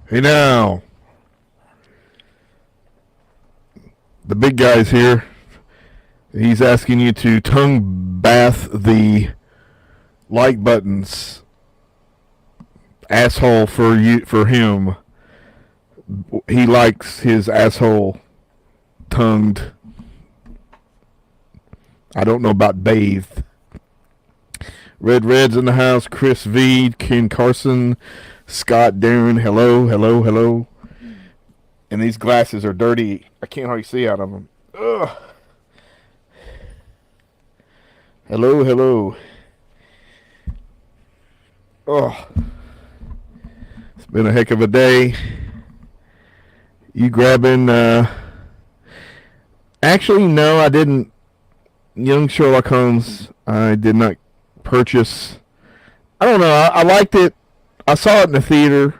Hey now, the big guy's here. He's asking you to tongue bath the like buttons, asshole for him. He likes his asshole tongued. I don't know about bathed. Red's in the house. Chris V, Ken Carson, Scott Darren. Hello, hello, hello. And these glasses are dirty. I can't hardly see out of them. Ugh. Hello, hello. Oh, it's been a heck of a day. You grabbing? Actually, no, I didn't. Young Sherlock Holmes. I did not purchase. I don't know. I liked it. I saw it in the theater.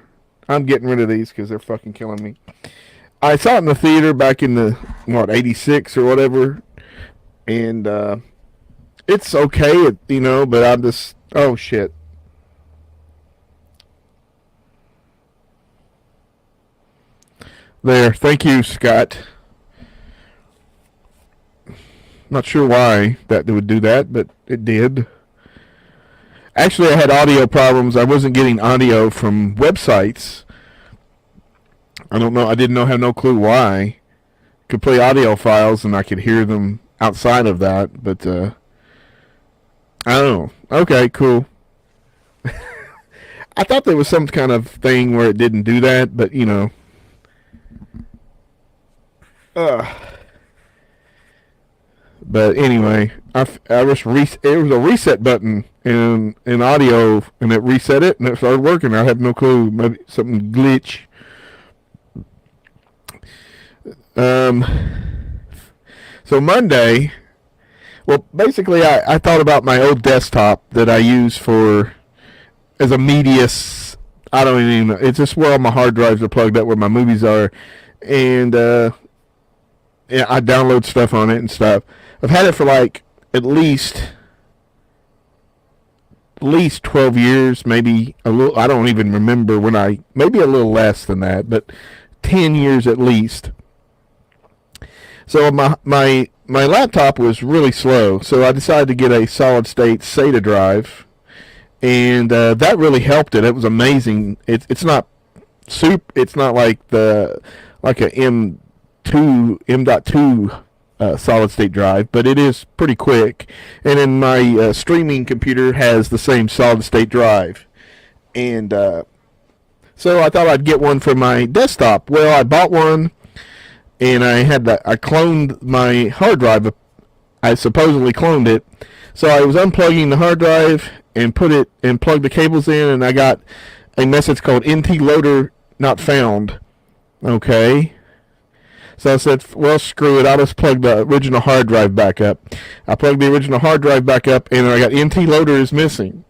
I'm getting rid of these because they're fucking killing me. I saw it in the theater back in the '86 or whatever, and it's okay, but I'm just oh shit. There, thank you, Scott. Not sure why that would do that, but it did. Actually, I had audio problems. I wasn't getting audio from websites. I don't know. I didn't know. Have no clue why. Could play audio files and I could hear them outside of that, but I don't know. Okay, cool. I thought there was some kind of thing where it didn't do that, but But anyway, I just it was a reset button in audio, and it reset it, and it started working. I have no clue. Maybe something glitch. So Monday, well, basically, I thought about my old desktop that I use as a media. I don't even know. It's just where all my hard drives are plugged up, where my movies are, and yeah, I download stuff on it and stuff. I've had it for like at least 12 years, maybe a little. I don't even remember maybe a little less than that, but 10 years at least. So my laptop was really slow, so I decided to get a solid state SATA drive, and that really helped it. It was amazing. It's not It's not like a M.2 solid state drive, but it is pretty quick. And then my streaming computer has the same solid state drive, and so I thought I'd get one for my desktop. Well, I bought one, and I cloned my hard drive. I supposedly cloned it, so I was unplugging the hard drive and plugged the cables in, and I got a message called NT loader not found. Okay. So I said, well, screw it. I'll just plug the original hard drive back up. I plugged the original hard drive back up, and I got NT loader is missing.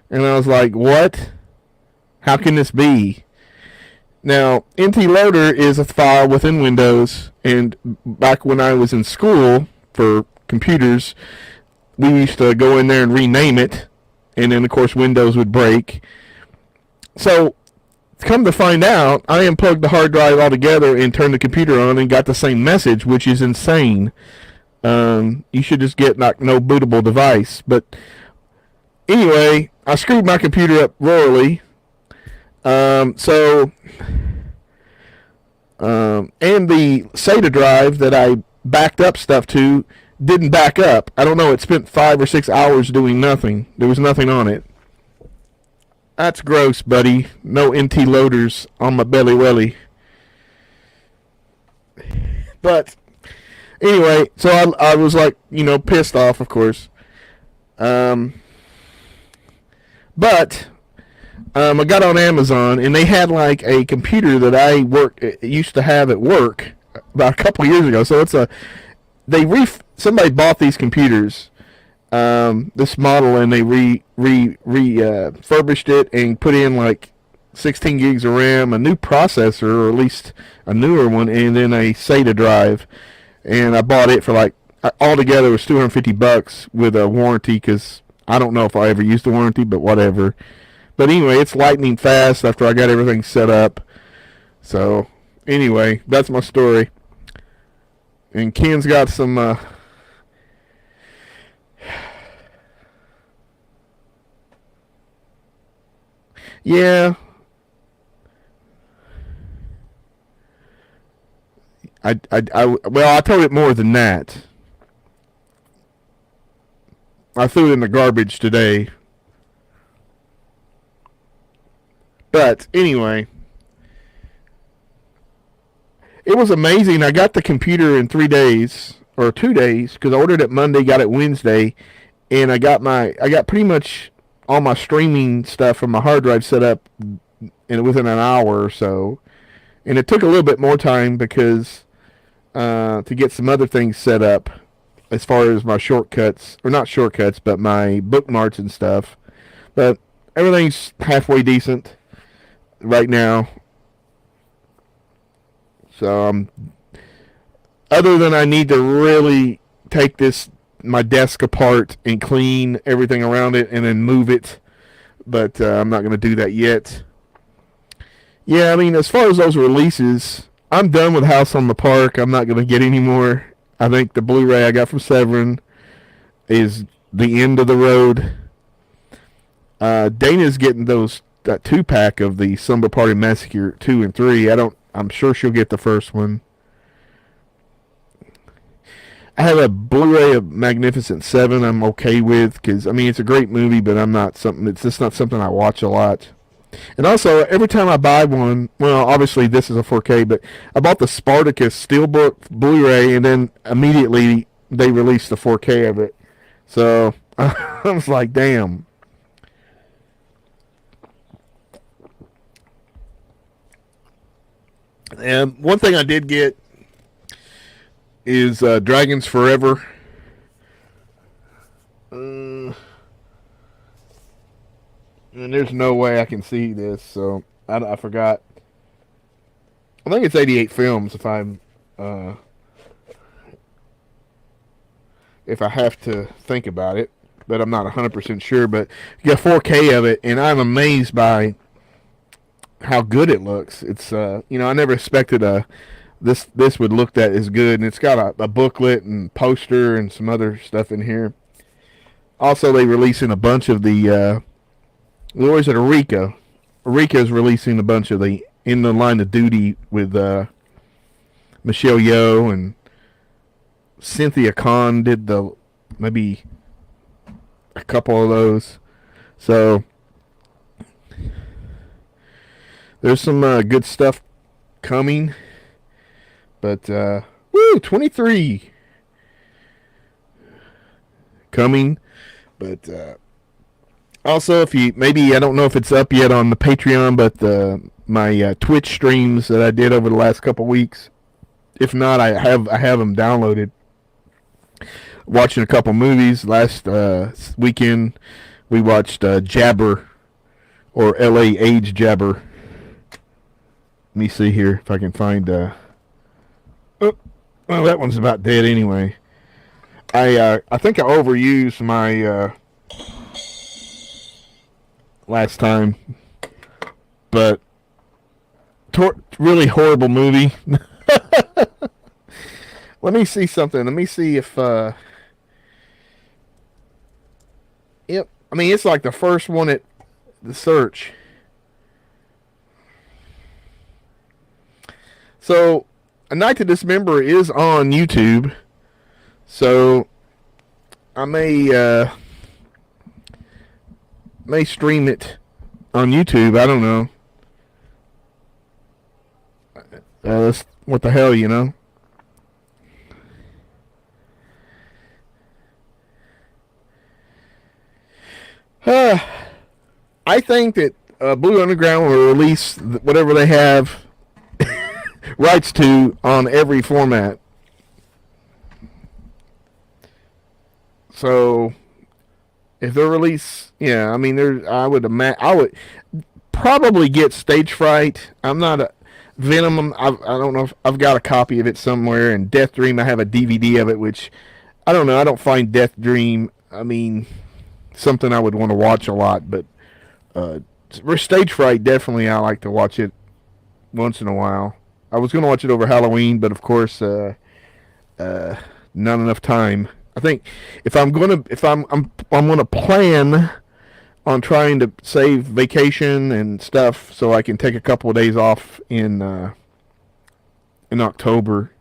And I was like, what? How can this be? Now, NT loader is a file within Windows, and back when I was in school for computers, we used to go in there and rename it, and then, of course, Windows would break. So, come to find out, I unplugged the hard drive altogether and turned the computer on and got the same message, which is insane. You should just get no bootable device. But anyway, I screwed my computer up royally. And the SATA drive that I backed up stuff to didn't back up. I don't know. It spent 5 or 6 hours doing nothing. There was nothing on it. That's gross, buddy. No NT loaders on my belly welly. But anyway, so I was like, pissed off, of course. But I got on Amazon, and they had like a computer that I used to have at work about a couple years ago. So somebody bought these computers, this model, and they refurbished it and put in like 16 gigs of RAM, a new processor, or at least a newer one, and then a SATA drive. And I bought it for like, altogether it was $250 with a warranty, because I don't know if I ever used the warranty, but whatever. But anyway, it's lightning fast after I got everything set up. So anyway, that's my story. And Ken's got some. Yeah, well, I told it more than that. I threw it in the garbage today. But anyway, it was amazing. I got the computer in 3 days or 2 days because I ordered it Monday, got it Wednesday, and I got pretty much all my streaming stuff from my hard drive set up within an hour or so. And it took a little bit more time because to get some other things set up as far as my shortcuts, or not shortcuts, but my bookmarks and stuff. But everything's halfway decent right now. So other than I need to really take my desk apart and clean everything around it and then move it, but I'm not going to do that yet. Yeah, I mean, as far as those releases, I'm done with House on the Park. I'm not going to get any more. I think the Blu-ray I got from Severin is the end of the road. Dana's getting that 2-pack of the Slumber Party Massacre 2 and 3. I'm sure she'll get the first one. I have a Blu-ray of Magnificent Seven I'm okay with because, I mean, it's a great movie, but it's just not something I watch a lot. And also, every time I buy one, well, obviously this is a 4K, but I bought the Spartacus Steelbook Blu-ray, and then immediately they released the 4K of it. So I was like, damn. And one thing I did get is Dragons Forever. And there's no way I can see this, so I forgot. I think it's 88 films if I have to think about it, but I'm not 100% sure. But you got 4K of it, and I'm amazed by how good it looks. It's I never expected this would look that as good, and it's got a booklet and poster and some other stuff in here. Also, they releasing a bunch of the what is it, Eureka? Eureka is releasing a bunch of the In the Line of Duty with Michelle Yeoh, and Cynthia Kahn did maybe a couple of those. So there's some good stuff coming. But 23 coming. But also, if you maybe, I don't know if it's up yet on the Patreon, but my Twitch streams that I did over the last couple weeks. If not, I have them downloaded. Watching a couple movies. Last weekend, we watched Jabber, or L.A. Age Jabber. Let me see here if I can find. Well, that one's about dead anyway. I think I overused my last time, but really horrible movie. Let me see something. Let me see if yep. I mean, it's like the first one at the search. So, A Night to Dismember is on YouTube. So I may stream it on YouTube. I don't know. What the hell, you know? I think that Blue Underground will release whatever they have rights to on every format. So if they release, yeah, I mean, I would probably get Stage Fright. I'm not a Venom. I don't know if I've got a copy of it somewhere. And Death Dream, I have a DVD of it, which I don't know. I don't find Death Dream, I mean, something I would want to watch a lot. But Stage Fright, definitely I like to watch it once in a while. I was going to watch it over Halloween, but of course, not enough time. I think if I'm gonna plan on trying to save vacation and stuff so I can take a couple of days off in October.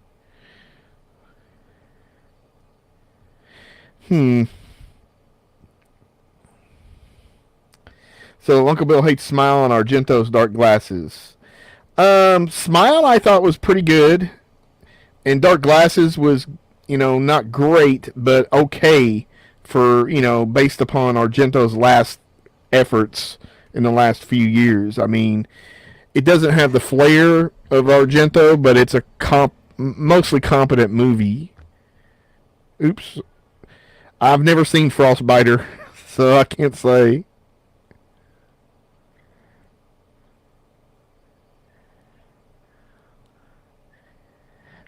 Hmm. So Uncle Bill hates Smile and Argento's Dark Glasses. Smile I thought was pretty good, and Dark Glasses was, not great, but okay for, based upon Argento's last efforts in the last few years. I mean, it doesn't have the flair of Argento, but it's a mostly competent movie. Oops. I've never seen Frostbiter, so I can't say.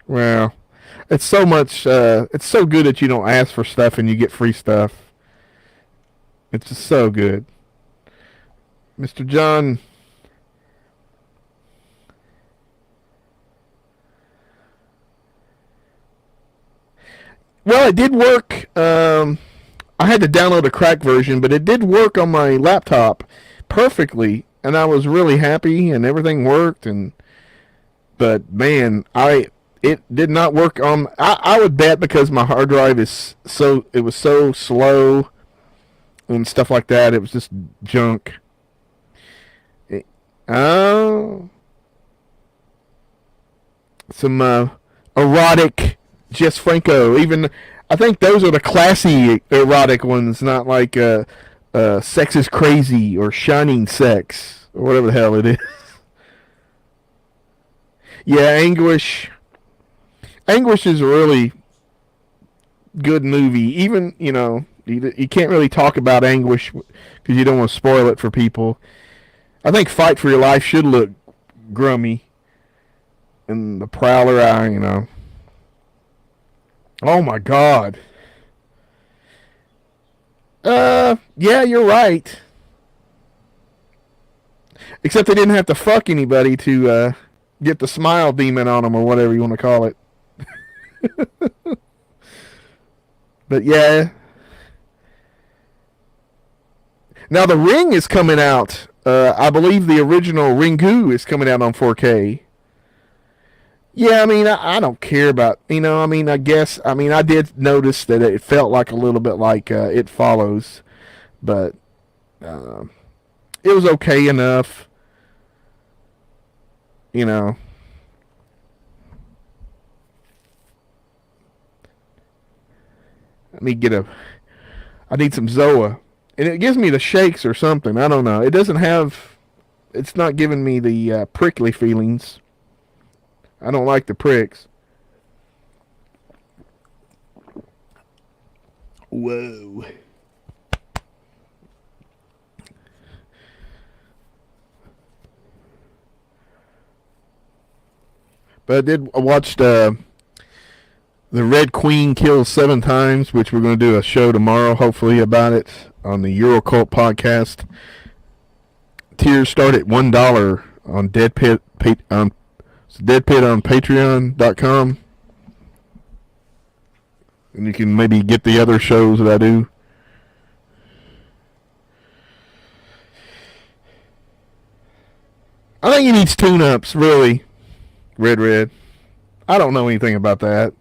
Well, it's so much. It's so good that you don't ask for stuff and you get free stuff. It's just so good, Mr. John. Well, it did work. I had to download a crack version, but it did work on my laptop perfectly, and I was really happy, and everything worked. But man, I it did not work on. I would bet because my hard drive is so it was so slow and stuff like that. It was just junk. Oh, some erotic Jess Franco. Even I think those are the classy erotic ones, not like Sex is Crazy or Shining Sex or whatever the hell it is. Yeah, Anguish. Anguish is a really good movie. Even you can't really talk about Anguish because you don't want to spoil it for people. I think Fight for Your Life should look grummy, and the Prowler, Oh my God. Yeah, you're right. Except they didn't have to fuck anybody to get the smile demon on them or whatever you want to call it. But yeah. Now the Ring is coming out. I believe the original Ringu is coming out on 4K. Yeah, I mean, I don't care about, I mean, I did notice that it felt like a little bit like It Follows, but uh, it was okay enough, you know. Let me I need some Zoa. And it gives me the shakes or something. I don't know. It's not giving me the prickly feelings. I don't like the pricks. Whoa. But I watched The Red Queen Kills Seven Times, which we're going to do a show tomorrow, hopefully, about it on the Eurocult podcast. Tiers start at $1 on Dead Pit on Patreon.com. And you can maybe get the other shows that I do. I think he needs tune-ups, really. Red. I don't know anything about that.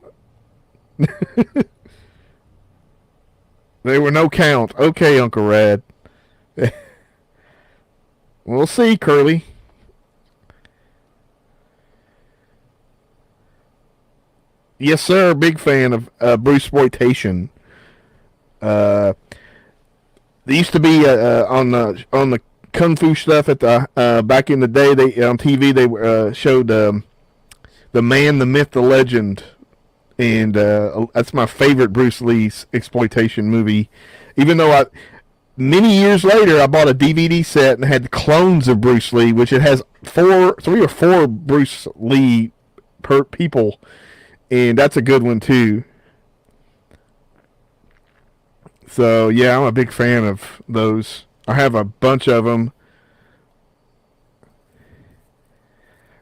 They were no count. Okay, Uncle Rad. We'll see, Curly. Yes, sir. Big fan of Bruce Exploitation. Uh, they used to be on the kung fu stuff at the back in the day. They on TV they showed the Man, the Myth, the Legend, and that's my favorite Bruce Lee's exploitation movie. Even though many years later I bought a DVD set and had clones of Bruce Lee, which it has three or four Bruce Lee per people, and that's a good one too. So yeah, I'm a big fan of those. I have a bunch of them.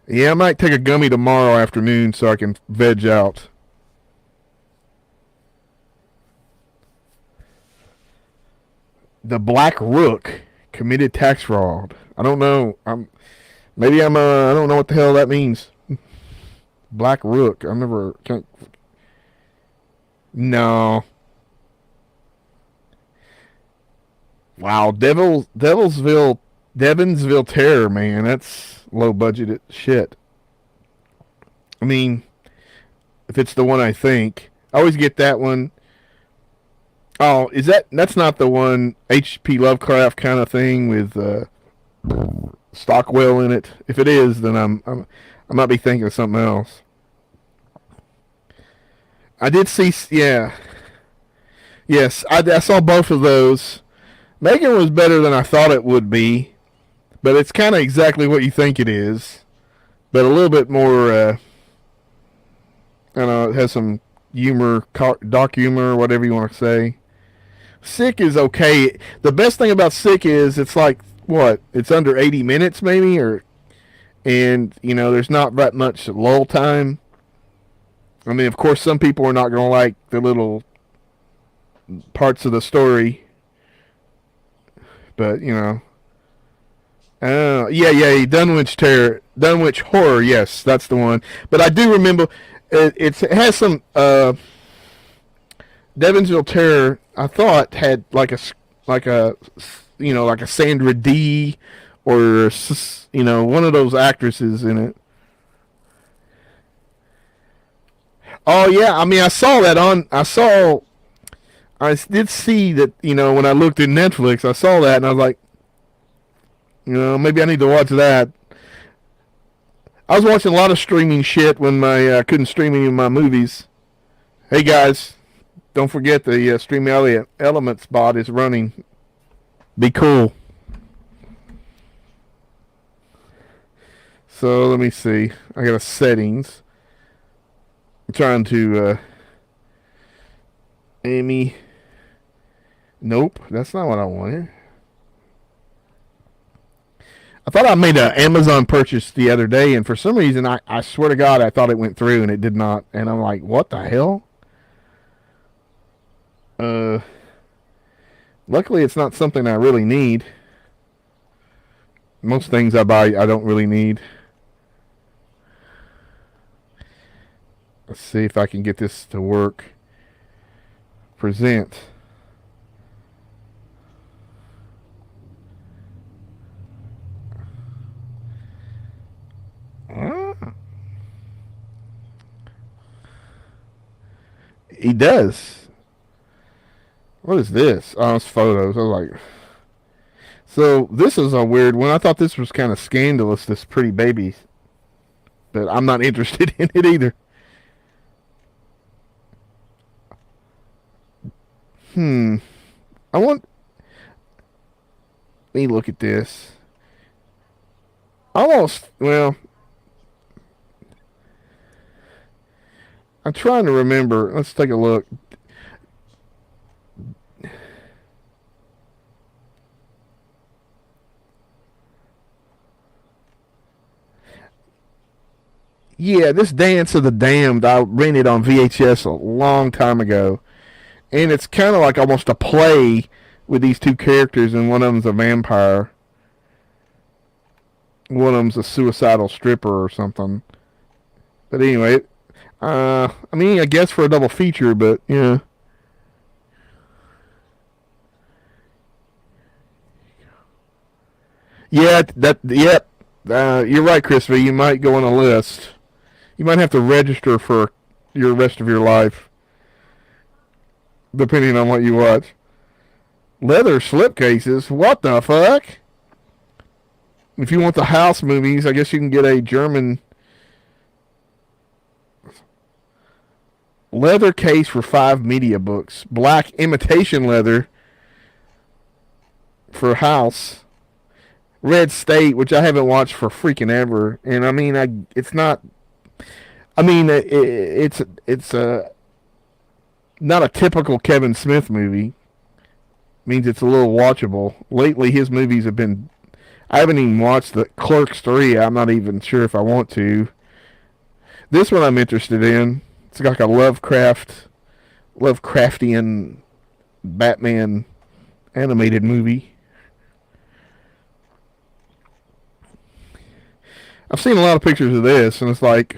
Yeah, I might take a gummy tomorrow afternoon so I can veg out. The Black Rook committed tax fraud. I don't know. I don't know what the hell that means. Black Rook. I never can't. No. Wow, Devonsville Terror, man. That's low budgeted shit. I mean, if it's the one I think, I always get that one. Oh, that's not the one H.P. Lovecraft kind of thing with Stockwell in it? If it is, then I might be thinking of something else. I did see, yeah, yes, I saw both of those. Megan was better than I thought it would be, but it's kind of exactly what you think it is, but a little bit more. I don't know. It has some humor, dark humor, whatever you want to say. Sick is okay. The best thing about Sick is it's like what? It's under 80 minutes maybe, and there's not that much lull time. I mean, of course, some people are not going to like the little parts of the story, but Dunwich Horror. Yes, that's the one. But I do remember it has some Devonsville Terror. I thought had like a Sandra Dee or one of those actresses in it. Oh yeah, I mean I did see that when I looked at Netflix I saw that and I was like maybe I need to watch that. I was watching a lot of streaming shit when my couldn't stream any of my movies. Hey guys, don't forget the Stream Elements bot is running. Be cool. So let me see. I got a settings. I'm trying to Amy. Nope, that's not what I wanted. I thought I made an Amazon purchase the other day, and for some reason, I swear to God, I thought it went through, and it did not. And I'm like, what the hell? Luckily, it's not something I really need. Most things I buy, I don't really need. Let's see if I can get this to work. Present. He does. What is this? Oh, it's photos. I was like, so this is a weird one. I thought this was kind of scandalous, this pretty baby. But I'm not interested in it either. I want. Let me look at this. Almost. Well, I'm trying to remember. Let's take a look. Yeah, this Dance of the Damned I rented on VHS a long time ago. And it's kind of like almost a play with these two characters, and one of them's a vampire. One of them's a suicidal stripper or something. But anyway, I mean, I guess for a double feature, but yeah. Yeah, yep. You're right, Chris V. You might go on a list. You might have to register for your rest of your life, depending on what you watch. Leather slipcases? What the fuck? If you want the house movies, I guess you can get a German leather case for 5 media books. Black imitation leather for house. Red State, which I haven't watched for freaking ever. And I mean, it's not. I mean, it's a not a typical Kevin Smith movie. Means it's a little watchable. Lately, his movies have been. I haven't even watched the Clerks 3. I'm not even sure if I want to. This one I'm interested in. It's like a Lovecraftian Batman animated movie. I've seen a lot of pictures of this, and it's like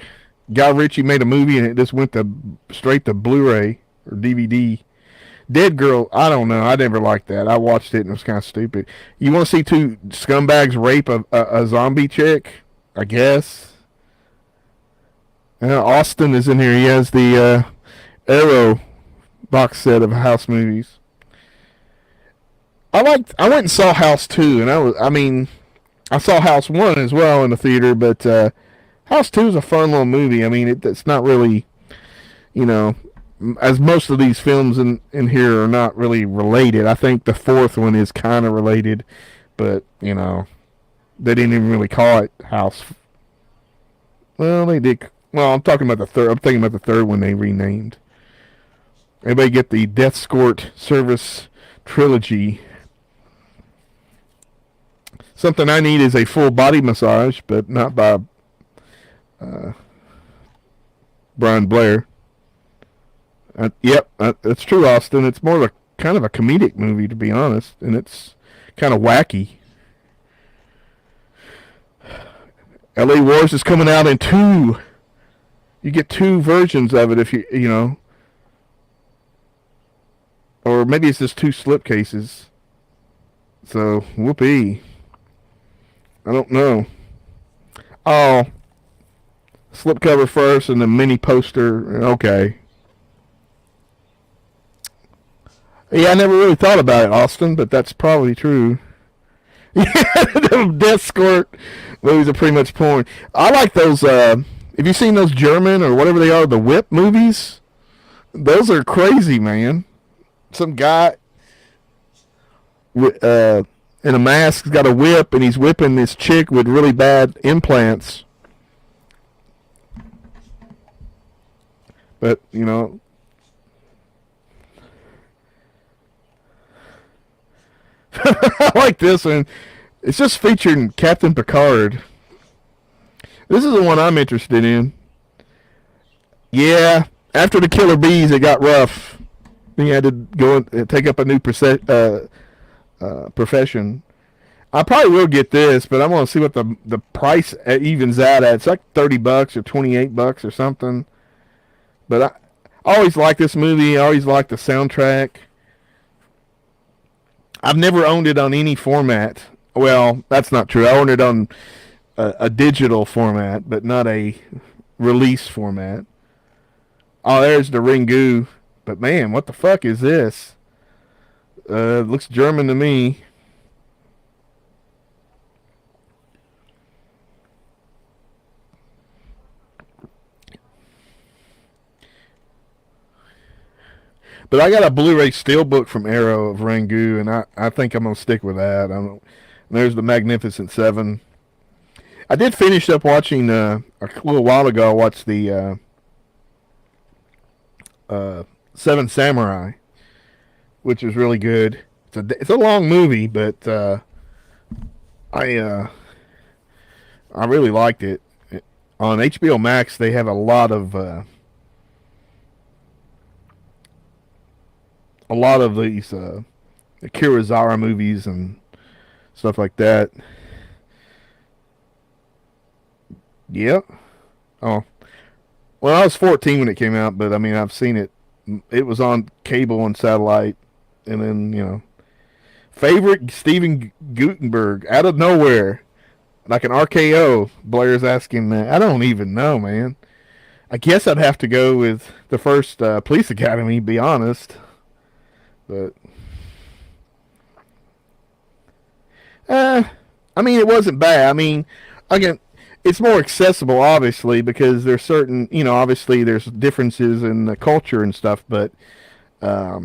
Guy Ritchie made a movie and it just went to straight to Blu-ray or DVD. Dead Girl, I don't know. I never liked that. I watched it and it was kind of stupid. You want to see two scumbags rape a zombie chick? I guess. Austin is in here. He has the Arrow box set of House movies. I went and saw House 2, and I saw House 1 as well in the theater, but House 2 is a fun little movie. I mean, it's not really, you know, as most of these films in here are not really related. I think the fourth one is kind of related, but, you know, they didn't even really call it House. Well, they did. Well, I'm talking about the third. I'm thinking about the third one they renamed. Everybody get the Death Escort Service trilogy. Something I need is a full body massage, but not by Brian Blair. Yep, that's true, Austin. It's more of a kind of a comedic movie, to be honest, and it's kind of wacky. L.A. Wars is coming out in two. You get two versions of it if you know. Or maybe it's just two slipcases. So, whoopee. I don't know. Oh, slipcover first and the mini poster. Okay. Yeah, I never really thought about it, Austin, but that's probably true. Yeah, the Death Escort movies are pretty much porn. I like those, have you seen those German or whatever they are, the Whip movies? Those are crazy, man. Some guy in a mask has got a whip and he's whipping this chick with really bad implants. But, you know, I like this one. It's just featuring Captain Picard. This is the one I'm interested in. Yeah, after the Killer Bees, it got rough. He had to go and take up a new profession. I probably will get this, but I want to see what the price evens out at. It's like $30 or $28 or something. But I always liked this movie. I always liked the soundtrack. I've never owned it on any format. Well, that's not true. I owned it on a digital format, but not a release format. Oh, there's the Ringu. But man, what the fuck is this? Looks German to me. But I got a Blu-ray steelbook from Arrow of Rangoon, and I think I'm gonna stick with that. There's the Magnificent Seven. I did finish up watching a little while ago. I watched the Seven Samurai, which is really good. It's a long movie, but I really liked it. On HBO Max, they have a lot of these Kurosawa movies and stuff like that. Yep. Oh, well, I was 14 when it came out, but I mean, I've seen it. It was on cable and satellite, and then, you know, favorite Steven Guttenberg out of nowhere, like an RKO. Blair's asking that. I don't even know, man. I guess I'd have to go with the first Police Academy, be honest. But I mean, it wasn't bad. I mean, again, it's more accessible, obviously, because there's certain, you know, obviously there's differences in the culture and stuff, but I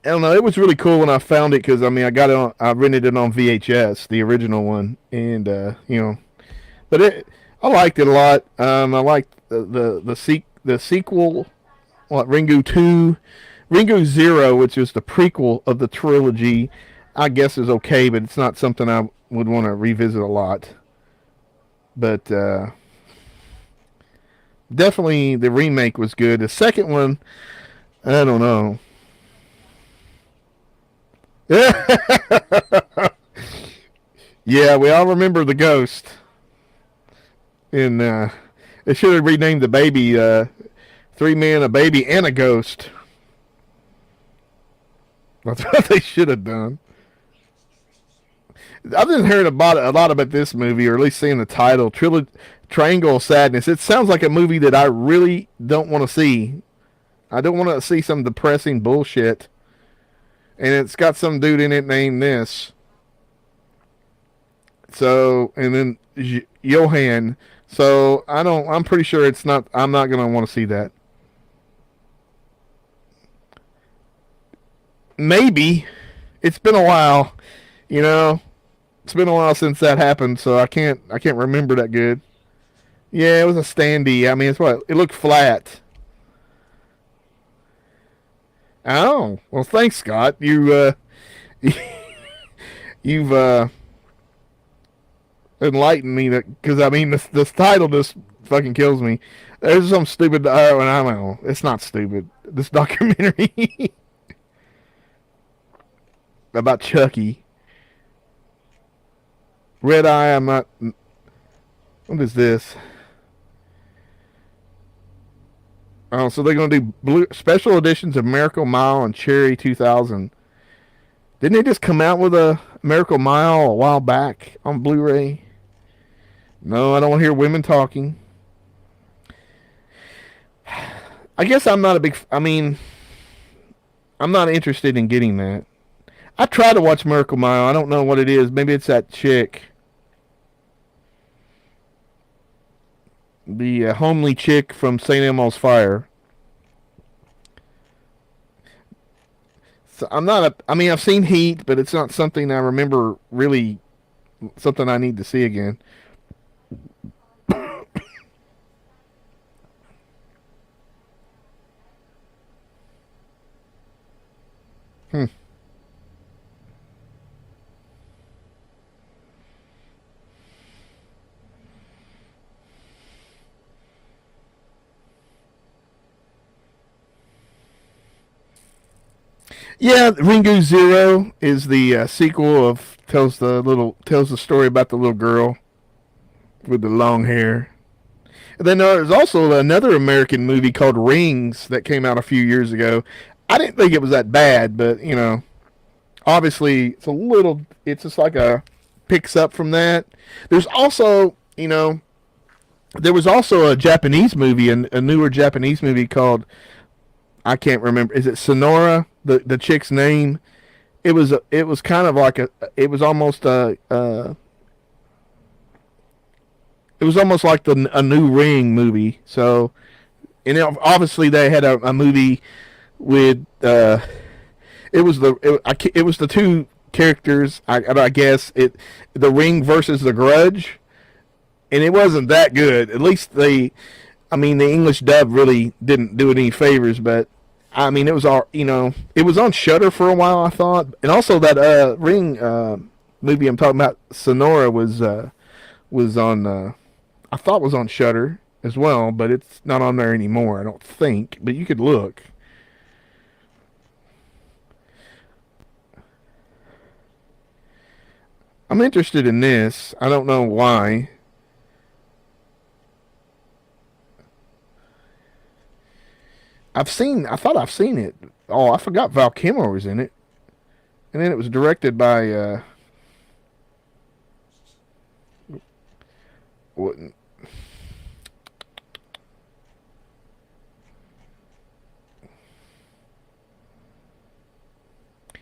don't know. It was really cool when I found it because I mean, I rented it on VHS, the original one, and you know, but I liked it a lot. I liked the sequel, what, Ringu 2, Ringo Zero, which is the prequel of the trilogy, I guess is okay, but it's not something I would want to revisit a lot. But definitely the remake was good. The second one, I don't know. Yeah, we all remember the ghost. And they should have renamed the baby Three Men, a Baby, and a Ghost. That's what they should have done. I've been hearing about a lot about this movie, or at least seeing the title, Triangle of Sadness. It sounds like a movie that I really don't want to see. I don't want to see some depressing bullshit. And it's got some dude in it named this. So, and then Johan. So I'm pretty sure it's not. I'm not gonna want to see that. Maybe. It's been a while. You know, it's been a while since that happened, so I can't remember that good. Yeah, it was a standee. I mean, it's what it looked flat. Oh, well, thanks, Scott. You've enlightened me that because I mean this title just fucking kills me. There's some stupid. And I don't know. It's not stupid. This documentary about Chucky. Red Eye. I'm not. What is this? Oh, so they're gonna do special editions of Miracle Mile and Cherry 2000. Didn't they just come out with a Miracle Mile a while back on Blu-ray? No, I don't want to hear women talking. I guess I'm not a big. I mean, I'm not interested in getting that. I tried to watch Miracle Mile. I don't know what it is. Maybe it's that chick, the homely chick from St. Elmo's Fire. So I'm not a. I mean, I've seen Heat, but it's not something I remember really. Something I need to see again. Hmm. Yeah, Ringu Zero is the sequel of tells the story about the little girl with the long hair. And then there's also another American movie called Rings that came out a few years ago. I didn't think it was that bad, but obviously it's just like a picks up from that. There's also, there was also a Japanese movie, a newer Japanese movie called, I can't remember, is it Sonora? The chick's name. It was kind of like it was almost it was almost like a new Ring movie. So, and obviously they had a movie with it was the two characters. I guess the Ring versus the Grudge, and it wasn't that good. At least I mean, the English dub really didn't do it any favors. But I mean, it was all it was on Shudder for a while, I thought, and also that Ring movie I'm talking about, Sonora, was on I thought was on Shudder as well, but it's not on there anymore, I don't think. But you could look. I'm interested in this. I don't know why. I thought I've seen it. Oh, I forgot Val Kilmer was in it. And then it was directed by, what,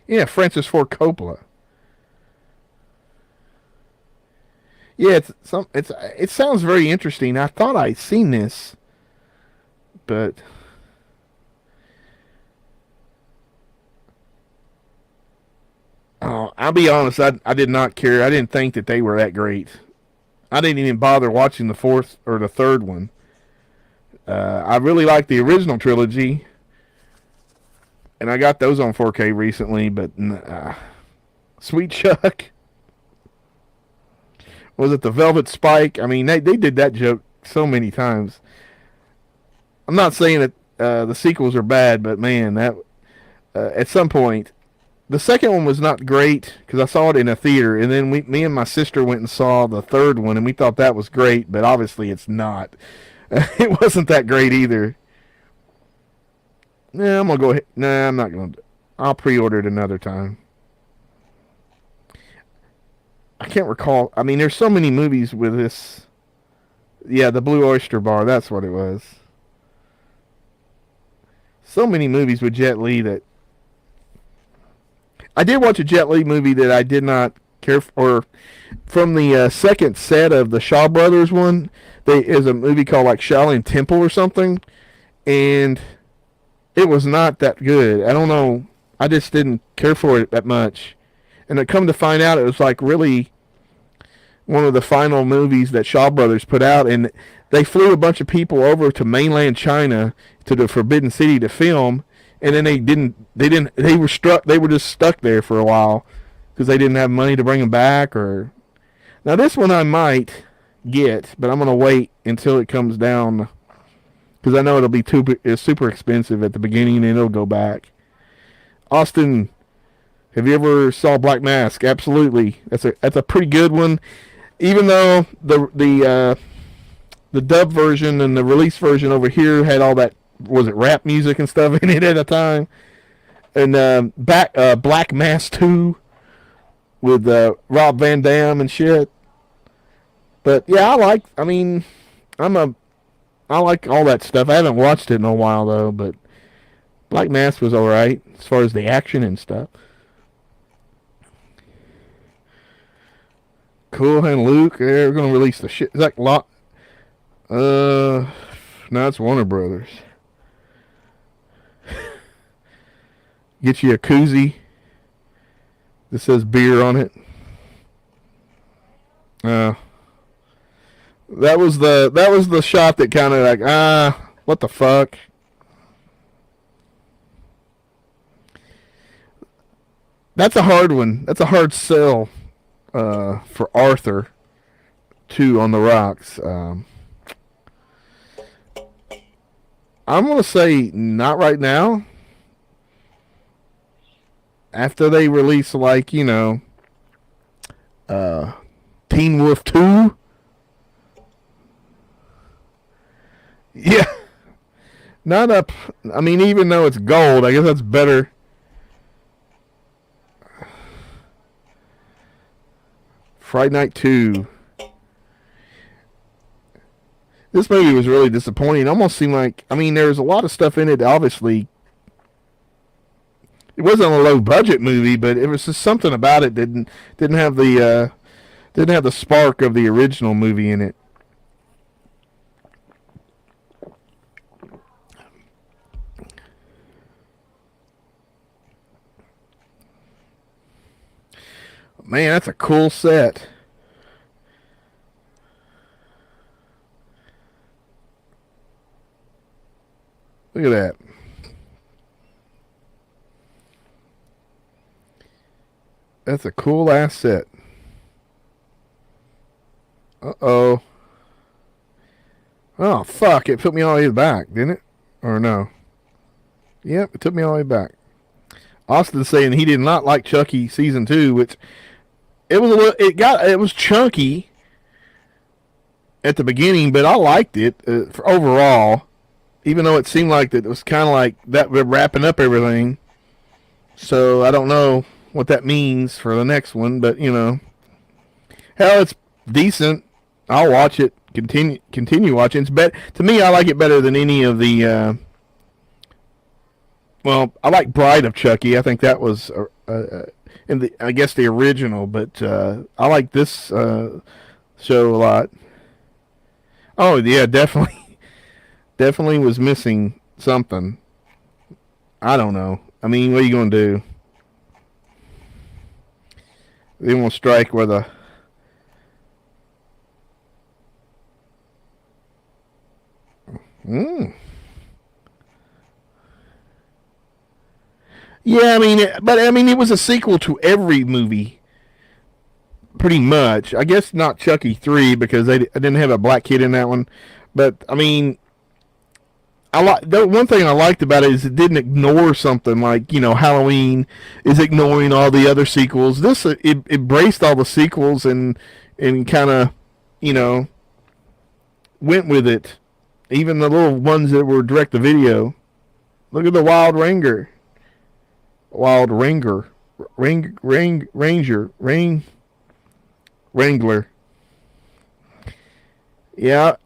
yeah, Francis Ford Coppola. Yeah, it sounds very interesting. I thought I'd seen this, but I'll be honest, I did not care. I didn't think that they were that great. I didn't even bother watching the fourth or the third one. I really liked the original trilogy. and I got those on 4K recently. But Sweet Chuck, was it the Velvet Spike? I mean, they did that joke so many times. I'm not saying that the sequels are bad, but man, that at some point, the second one was not great because I saw it in a theater, and then me and my sister went and saw the third one, and we thought that was great, but obviously it's not. It wasn't that great either. Nah, I'm gonna go ahead. Nah, I'm not gonna. I'll pre-order it another time. I can't recall. I mean, there's so many movies with this. Yeah, the Blue Oyster Bar. That's what it was. So many movies with Jet Li that I did watch a Jet Li movie that I did not care for. From the second set of the Shaw Brothers one, they is a movie called like Shaolin Temple or something, and it was not that good. I don't know. I just didn't care for it that much. And I come to find out, it was like really one of the final movies that Shaw Brothers put out, and they flew a bunch of people over to mainland China to the Forbidden City to film, and then they were struck. They were just stuck there for a while because they didn't have money to bring them back. Or now this one I might get, but I'm gonna wait until it comes down because I know it'll be it's super expensive at the beginning and it'll go back. Austin, have you ever saw Black Mask? Absolutely, that's a pretty good one. Even though the dub version and the release version over here had all that, was it rap music and stuff in it at the time, and Black Mask 2 with Rob Van Dam and shit. But yeah, I mean, I like all that stuff. I haven't watched it in a while though, but Black Mask was alright as far as the action and stuff. Cool Hand Luke, they're gonna release the shit. Is that lot? No, it's Warner Brothers. Get you a koozie that says beer on it. Uh, that was the shot that kind of like what the fuck. That's a hard one. That's a hard sell for Arthur too on the rocks. I'm gonna say not right now. After they release like Teen Wolf 2. Yeah, not up. I mean, even though it's gold, I guess that's better. Friday Night 2. This movie was really disappointing. It almost seemed like, I mean, there was a lot of stuff in it. Obviously, it wasn't a low budget movie, but it was just something about it didn't have the spark of the original movie in it. Man, that's a cool set. Look at that. That's a cool ass set. Uh-oh. Oh, fuck. It put me all the way back, didn't it? Or no? Yep, it took me all the way back. Austin saying he did not like Chucky season 2, which it was chunky at the beginning, but I liked it for overall, even though it seemed like that it was kind of like that we're wrapping up everything. So I don't know what that means for the next one, but hell, it's decent. I'll watch it. Continue watching. To me. I like it better than any of the. Well, I like Bride of Chucky. I think that was I guess the original, but I like this show a lot. Oh yeah, definitely, definitely was missing something. I don't know. I mean, what are you gonna do? They won't strike with a. Yeah, I mean, but I mean, it was a sequel to every movie, pretty much. I guess not Chucky 3 because I didn't have a black kid in that one, but I mean, I like the one thing I liked about it is it didn't ignore something like Halloween is ignoring all the other sequels. This it embraced all the sequels and kind of you know went with it. Even the little ones that were direct to video. Look at the Wild Ranger, Wrangler. Yeah,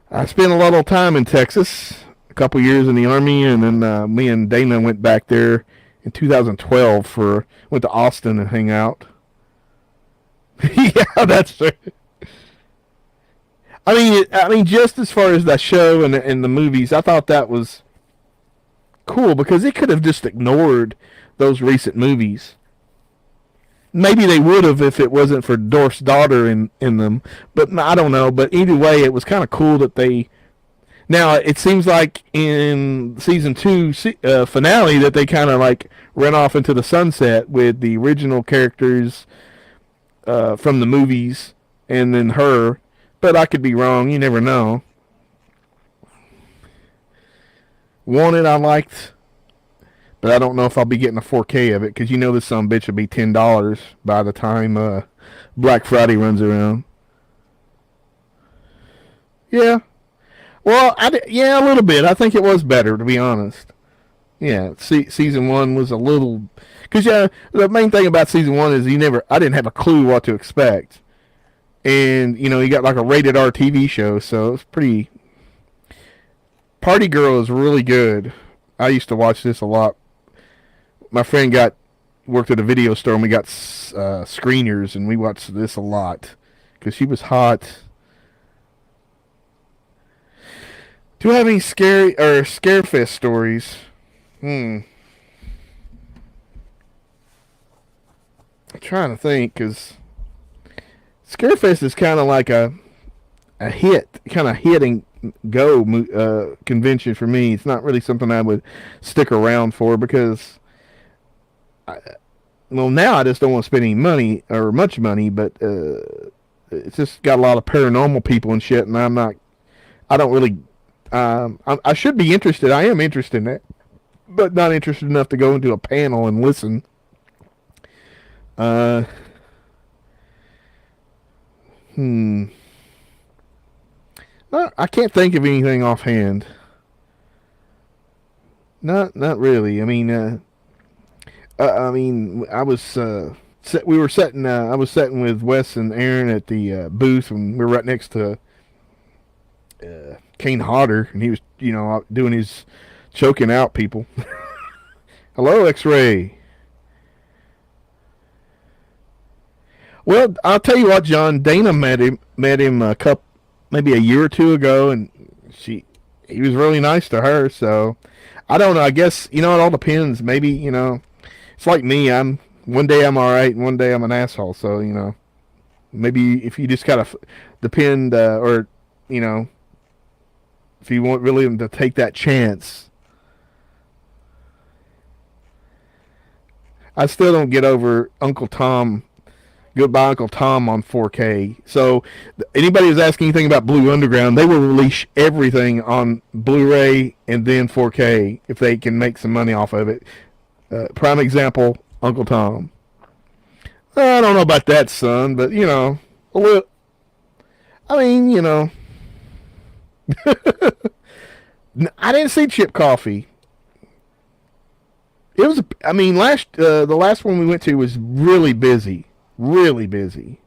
I spent a lot of time in Texas, a couple years in the army, and then me and Dana went back there in 2012 for went to Austin and hang out. Yeah, that's true. I mean, just as far as that show and the movies, I thought that was cool because it could have just ignored those recent movies. Maybe they would have if it wasn't for Dorf's daughter in them, but I don't know. But either way, it was kind of cool that they. Now it seems like in season two finale that they kind of like ran off into the sunset with the original characters from the movies and then her. But I could be wrong. You never know. Wanted I liked, but I don't know if I'll be getting a 4K of it because this some bitch will be $10 by the time Black Friday runs around. Yeah. Well, yeah, a little bit. I think it was better, to be honest. Yeah, season one was a little, because the main thing about season one is I didn't have a clue what to expect, and you got like a rated R TV show, so it's pretty. Party Girl is really good. I used to watch this a lot. My friend worked at a video store, and we got screeners, and we watched this a lot because she was hot. Do you have any scary or scarefest stories? I'm trying to think because Scarefest is kind of like a hit, kind of hit and go convention for me. It's not really something I would stick around for because, well, now I just don't want to spend any money or much money, but it's just got a lot of paranormal people and shit, and I don't really, I should be interested. I am interested in it, but not interested enough to go into a panel and listen. Uh, hmm. I can't think of anything offhand. Not really. I mean, we were sitting. I was sitting with Wes and Aaron at the booth, and we were right next to Kane Hodder, and he was, doing his choking out people. Hello, X-Ray. Well, I'll tell you what, John. Dana met him maybe a year or two ago, and he was really nice to her. So I don't know. I guess it all depends. Maybe it's like me. One day I'm all right, and one day I'm an asshole. So maybe if you just gotta depend, or if you want really them to take that chance. I still don't get over Uncle Tom. Goodbye, Uncle Tom on 4K. So, anybody who's asking anything about Blue Underground, they will release everything on Blu-ray and then 4K if they can make some money off of it. Prime example, Uncle Tom. I don't know about that, son, but a little. I mean, I didn't see Chip Coffee. It was. I mean, the last one we went to was really busy. Really busy.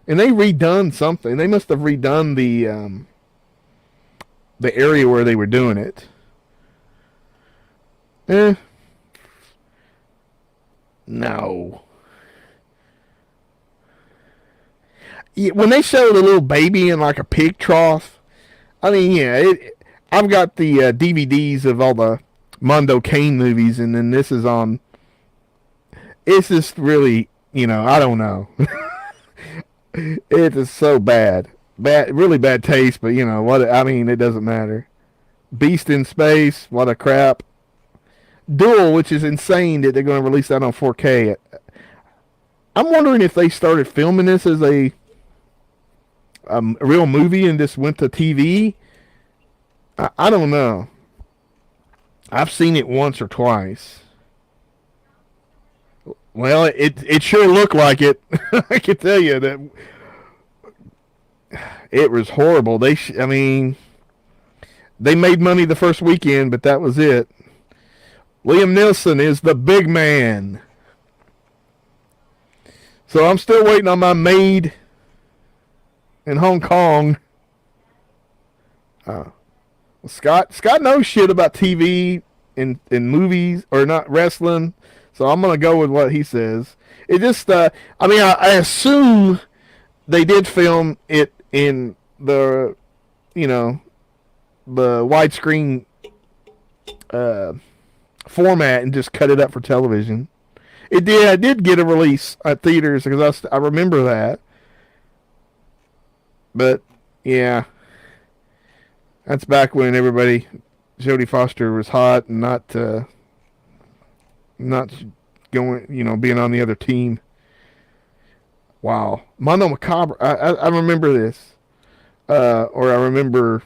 And they redone something. They must have redone the area where they were doing it. No. Yeah, when they show the little baby in like a pig trough, I mean, yeah, I've got the DVDs of all the Mondo Kane movies, and then this is on. It's just really, I don't know. It is so bad, really bad taste. But what? I mean, it doesn't matter. Beast in Space, what a crap. Duel, which is insane that they're going to release that on 4K. I'm wondering if they started filming this as a real movie and just went to TV. I don't know. I've seen it once or twice. Well, it sure looked like it. I can tell you that it was horrible. I mean, they made money the first weekend, but that was it. Liam Neeson is the big man. So I'm still waiting on my maid in Hong Kong. Scott knows shit about TV and movies, or not wrestling. So I'm gonna go with what he says. It just, I assume they did film it in the, the widescreen format and just cut it up for television. It did. I did get a release at theaters because I remember that. But yeah, that's back when Jodie Foster was hot and not going, being on the other team. Wow, Mondo Macabre. I remember this, or I remember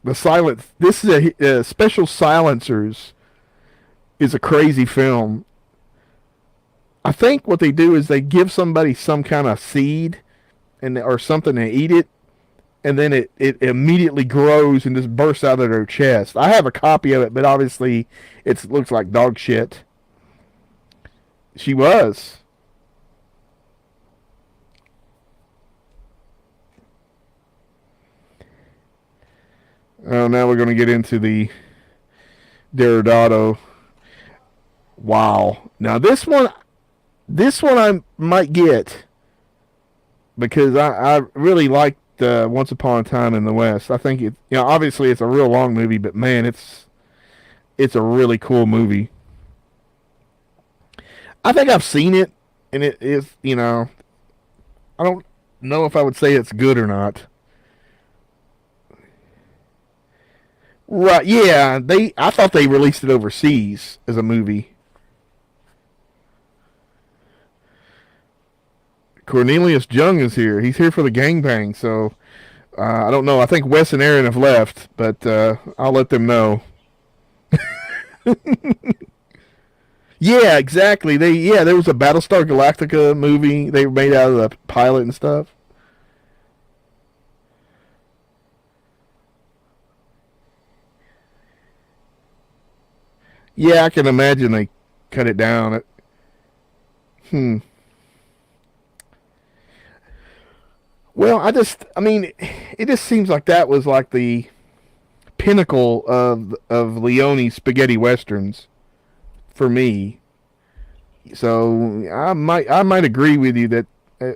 the silence. This is a Special Silencers. Is a crazy film. I think what they do is they give somebody some kind of seed or something to eat it, and then it immediately grows and just bursts out of their chest. I have a copy of it, but obviously it looks like dog shit. She was. Oh, now we're going to get into the Deodato. Wow. Now this one I might get because I really liked Once Upon a Time in the West. I think obviously it's a real long movie, but man, it's a really cool movie. I think I've seen it, and it is, I don't know if I would say it's good or not. Right, yeah, I thought they released it overseas as a movie. Cornelius Jung is here. He's here for the gangbang, so I don't know. I think Wes and Aaron have left, but I'll let them know. Yeah, exactly. There was a Battlestar Galactica movie they made out of the pilot and stuff. Yeah, I can imagine they cut it down. Hmm. Well, it just seems like that was like the pinnacle of Leone's spaghetti westerns for me. So I might agree with you that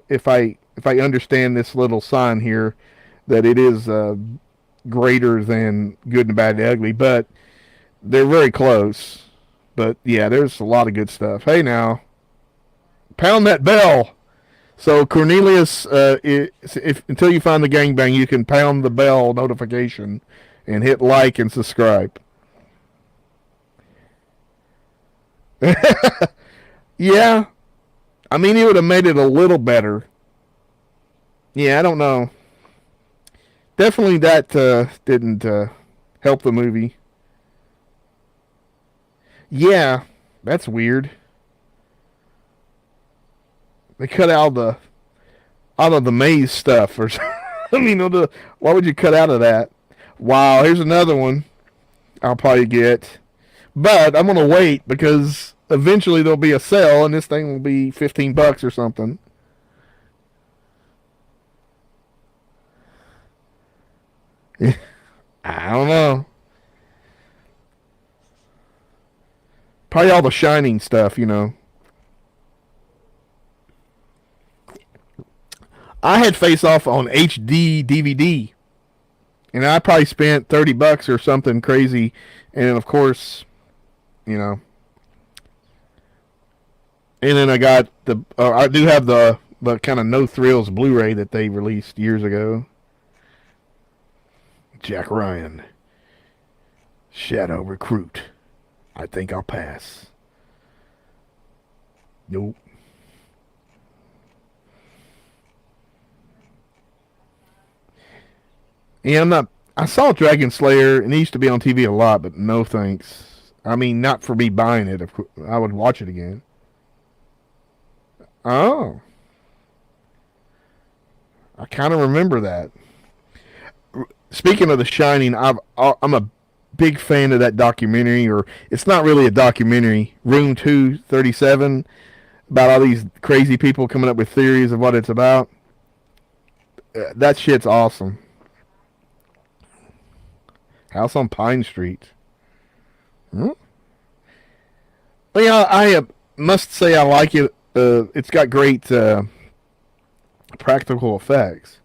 if I understand this little sign here, that it is greater than Good and Bad and Ugly, but they're very close. But yeah, there's a lot of good stuff. Hey now, pound that bell. So Cornelius, if until you find the gangbang, you can pound the bell notification and hit like and subscribe. Yeah, it would have made it a little better. Yeah, I don't know. Definitely that didn't help the movie. Yeah, that's weird. They cut out of the maze stuff, or why would you cut out of that? Wow, here's another one I'll probably get, but I'm gonna wait because eventually there'll be a sale, and this thing will be $15 or something. I don't know. Probably all the Shining stuff. I had Face Off on HD DVD, and I probably spent $30 or something crazy. And of course, you know, and then I do have the kind of No Thrills Blu-ray that they released years ago. Jack Ryan. Shadow Recruit. I think I'll pass. Nope. Yeah, I'm not. I saw Dragon Slayer, and it used to be on TV a lot, but no thanks. I mean, not for me buying it. I would watch it again. Oh, I kind of remember that. Speaking of The Shining, I'm a big fan of that documentary, or it's not really a documentary. Room 237, about all these crazy people coming up with theories of what it's about. That shit's awesome. House on Pine Street. Hmm? Well, yeah, I must say I like it. It's got great practical effects.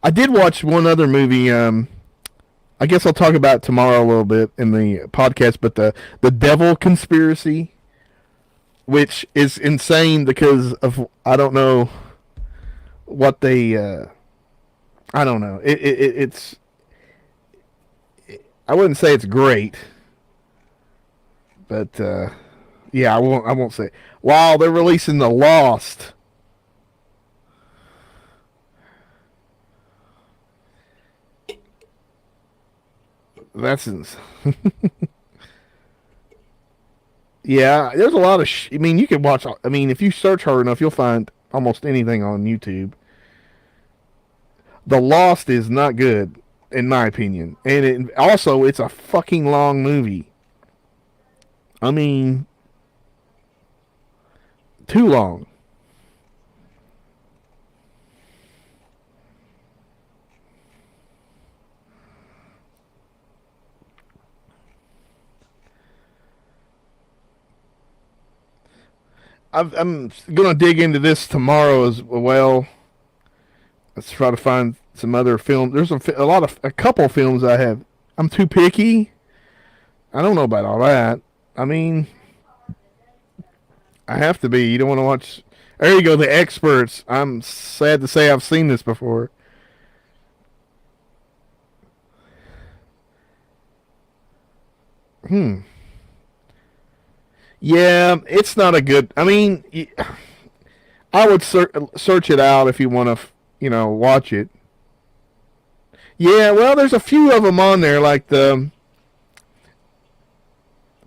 I did watch one other movie. I guess I'll talk about it tomorrow a little bit in the podcast. But the Devil Conspiracy, which is insane because of I don't know what they. I don't know. It's. I wouldn't say it's great, but yeah, I won't. I won't say. While they're releasing The Lost. That's yeah. There's a lot of. I mean, you can watch. I mean, if you search hard enough, you'll find almost anything on YouTube. The Lost is not good, in my opinion, and also it's a fucking long movie. I mean, too long. I'm gonna dig into this tomorrow as well. Let's try to find some other films. There's a couple films I have. I'm too picky. I don't know about all that. I mean, I have to be. You don't want to watch. There you go, The Experts. I'm sad to say I've seen this before. Hmm. Yeah, it's not a good. I mean, I would search it out if you want to, watch it. Yeah, well, there's a few of them on there, like the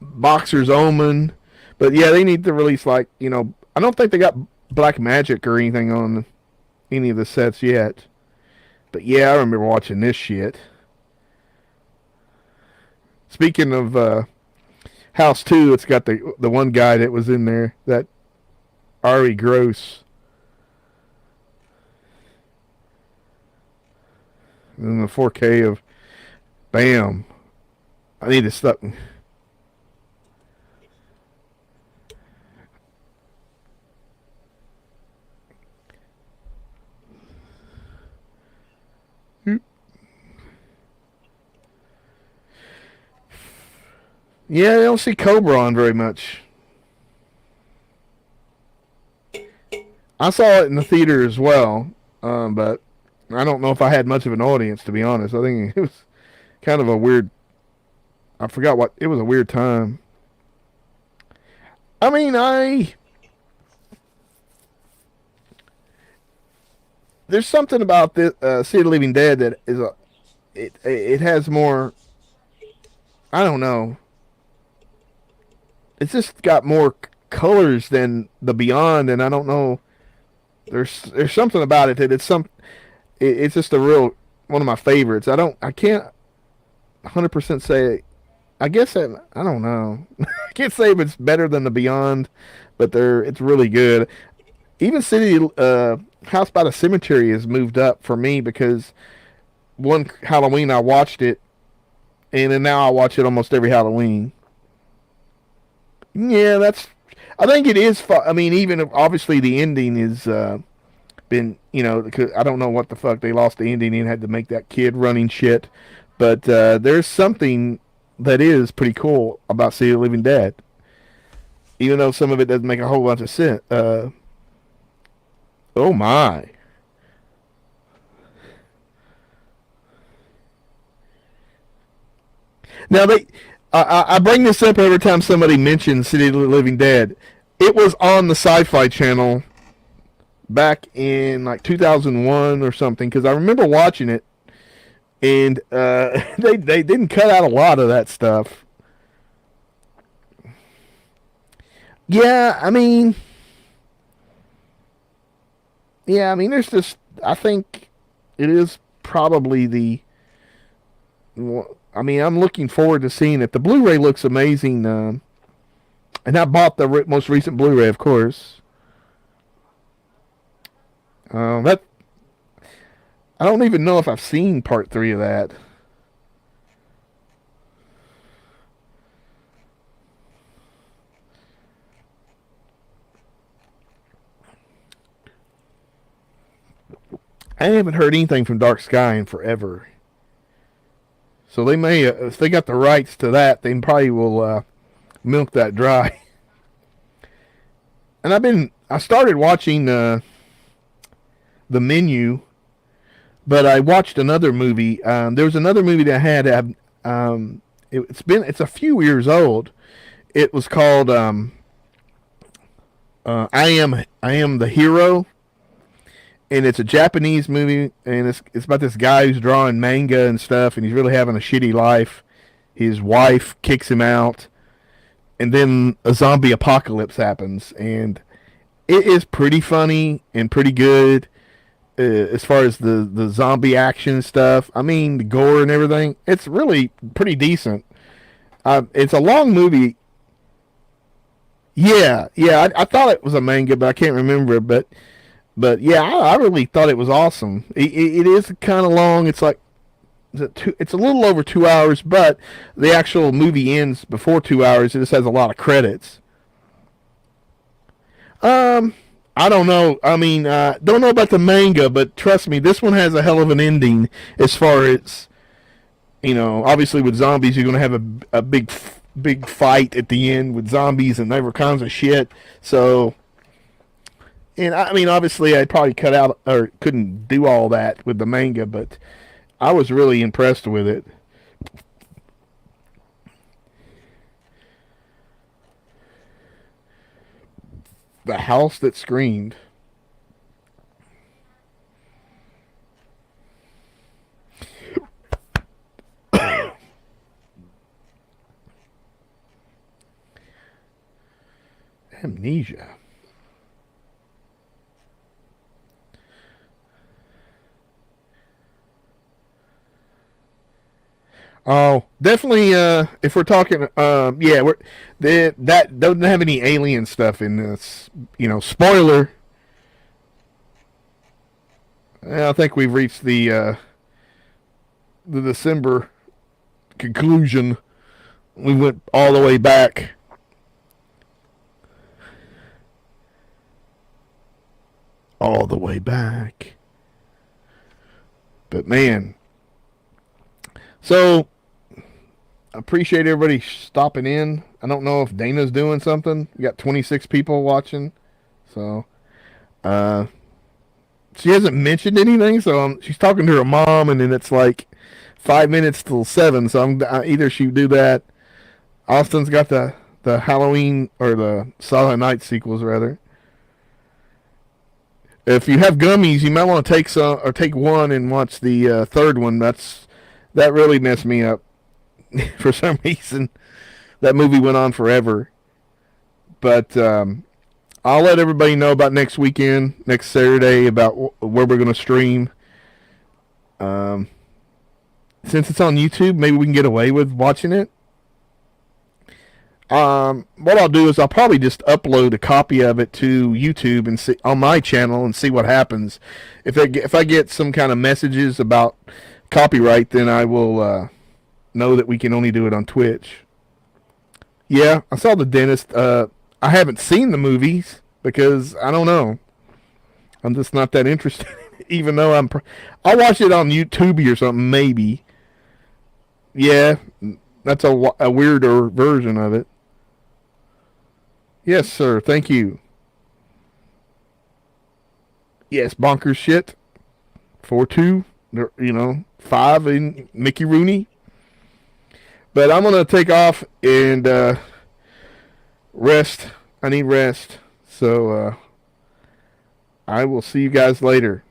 Boxer's Omen. But yeah, they need to release I don't think they got Black Magic or anything on any of the sets yet. But yeah, I remember watching this shit. Speaking of House 2, it's got the one guy that was in there, that Ari Gross. And the 4K of Bam. I need to stop. Yeah, I don't see Cobra on very much. I saw it in the theater as well, but I don't know if I had much of an audience, to be honest. I think it was kind of a weird. I forgot what it was. A weird time. I mean, I there's something about this City of the Living Dead that is it has more. I don't know. It's just got more colors than the Beyond, and I don't know. There's something about it that it's just a real one of my favorites. I can't 100% say. I guess I don't know. I can't say if it's better than the Beyond, but it's really good. Even City House by the Cemetery has moved up for me because one Halloween I watched it, and then now I watch it almost every Halloween. Yeah, that's. I think it is. I mean, even if obviously the ending is been. I don't know what the fuck they lost the ending and had to make that kid running shit, but there's something that is pretty cool about City of the Living Dead, even though some of it doesn't make a whole bunch of sense. Oh my. Now I bring this up every time somebody mentions City of the Living Dead. It was on the Sci-Fi Channel back in like 2001 or something, because I remember watching it, and they didn't cut out a lot of that stuff. Yeah, I mean, there's just, I think it is probably I'm looking forward to seeing it. The Blu-ray looks amazing, and I bought the most recent Blu-ray, of course. That I don't even know if I've seen part 3 of that. I haven't heard anything from Dark Sky in forever. So they may, if they got the rights to that, they probably will milk that dry. And I started watching The Menu, but I watched another movie. There was another movie that had, it's a few years old. It was called I Am the Hero, and it's a Japanese movie, and it's about this guy who's drawing manga and stuff, and he's really having a shitty life. His wife kicks him out, and then a zombie apocalypse happens, and it is pretty funny and pretty good as far as the zombie action stuff. I mean, the gore and everything. It's really pretty decent. It's a long movie. Yeah. I thought it was a manga, but I can't remember. But yeah, I really thought it was awesome. It is kind of long. It's like it's a little over 2 hours, but the actual movie ends before 2 hours. It just has a lot of credits. I don't know. I mean, don't know about the manga, but trust me, this one has a hell of an ending. As far as, obviously with zombies, you're gonna have a big fight at the end with zombies and every kinds of shit. So, and I mean, obviously, I'd probably cut out or couldn't do all that with the manga, but I was really impressed with it. The House That Screamed. Amnesia. Oh, definitely. If we're talking, yeah, that doesn't have any alien stuff in this. Spoiler. I think we've reached the December conclusion. We went all the way back. All the way back. But man, so I appreciate everybody stopping in. I don't know if Dana's doing something. We got 26 people watching. So, she hasn't mentioned anything. So she's talking to her mom, and then it's like 5 minutes till 7. So either she do that. Austin's got the Halloween or the Silent Night sequels rather. If you have gummies, you might want to take some or take one and watch the third one. That really messed me up for some reason. That movie went on forever. But I'll let everybody know about next weekend, next Saturday, about where we're going to stream. Since it's on YouTube, maybe we can get away with watching it. What I'll do is I'll probably just upload a copy of it to YouTube and see on my channel and see what happens. If I get some kind of messages about copyright, then I will know that we can only do it on Twitch. Yeah, I saw The Dentist. I haven't seen the movies because I don't know. I'm just not that interested. Even though I'll watch it on YouTube or something maybe. Yeah, that's a weirder version of it. Yes, sir. Thank you. Yes, bonkers shit. 4-2. 5 in Mickey Rooney. But I'm gonna take off and rest. I need rest. So I will see you guys later.